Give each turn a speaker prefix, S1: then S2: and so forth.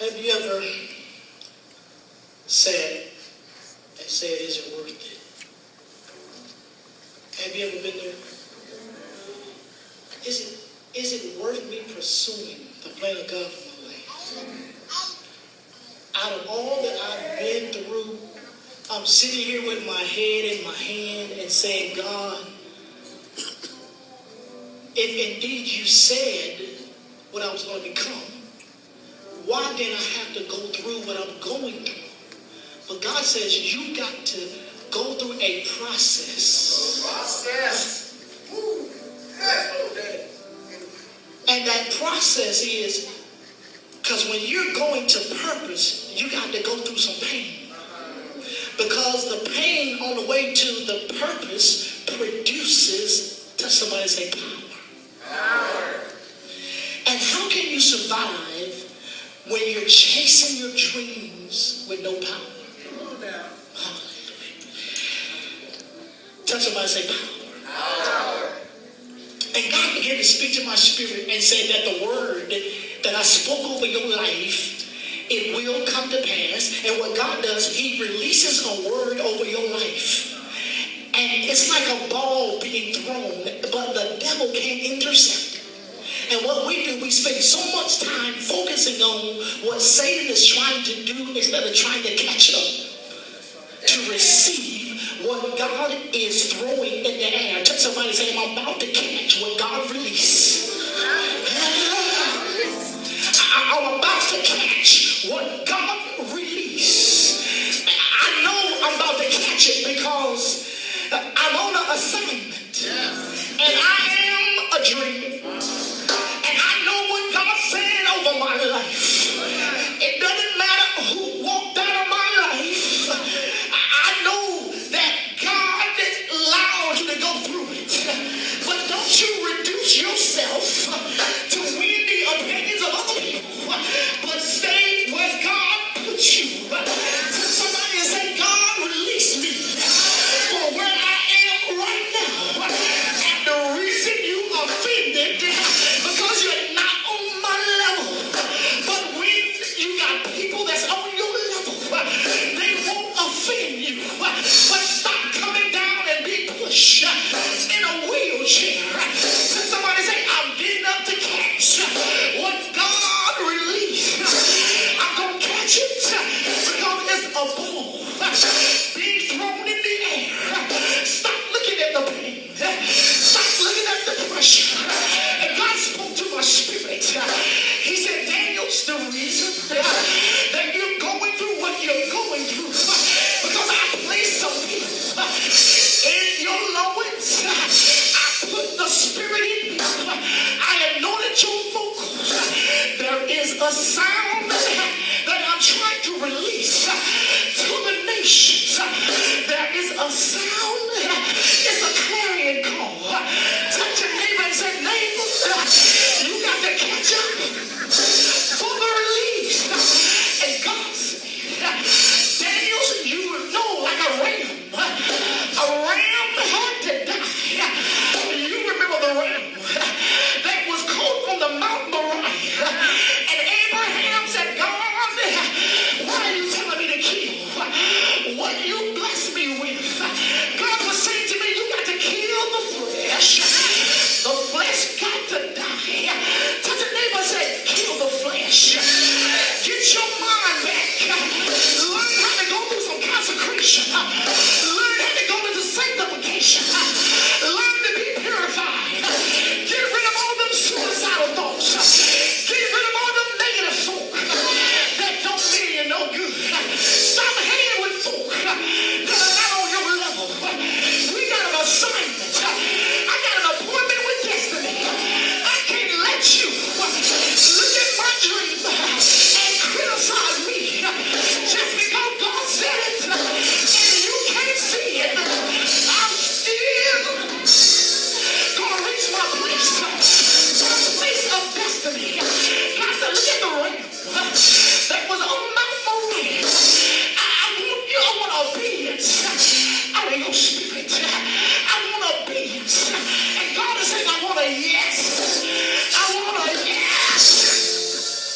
S1: Have you ever said, is it worth it? Have you ever been there? Is it worth me pursuing the plan of God for my life? Out of all that I've been through, I'm sitting here with my head in my hand and saying, God, if indeed you said what I was going to become, why did I have to go through what I'm going through? But God says you got to go through a process. And that process is, because when you're going to purpose, you got to go through some pain. Because the pain on the way to the purpose produces, touch somebody say, power. And how can you survive when you're chasing your dreams with no power? Touch somebody say, power. And God began to speak to my spirit and say that the word that I spoke over your life, it will come to pass. And what God does, he releases a word over your life. And it's like a ball being thrown, but the devil can't intercept it. And what we do, we spend so much time focusing on what Satan is trying to do instead of trying to catch up to receive what God is throwing in the air. Touch somebody say, I'm about to catch what God released. I'm about to catch what God released. I know I'm about to catch it because I'm on an assignment. And I am a dreamer. And I know what God said over my life. It doesn't matter who walked out of my life. I know that God allowed you to go through it. But don't you reduce yourself to win the opinions of other people, but stay where God put you. Tell somebody and say, God, release me for where I am right now. And the reason you offended, because you're not on my level. But when you got people that's on your level, they won't offend you. But stop coming down and be pushed in a wheelchair. Can somebody say, I'm getting up to catch what God released. I'm going to catch it because it's a ball being thrown in the air. Stop looking at the pain. Stop looking at the pressure. And God spoke to my spirit. He said, Daniel's the reason that you're going through what you're going through. Because I placed some people in your loins. I put the spirit in you. I anointed your vocals. There is a sound that I'm trying to release to the nations. There is a sound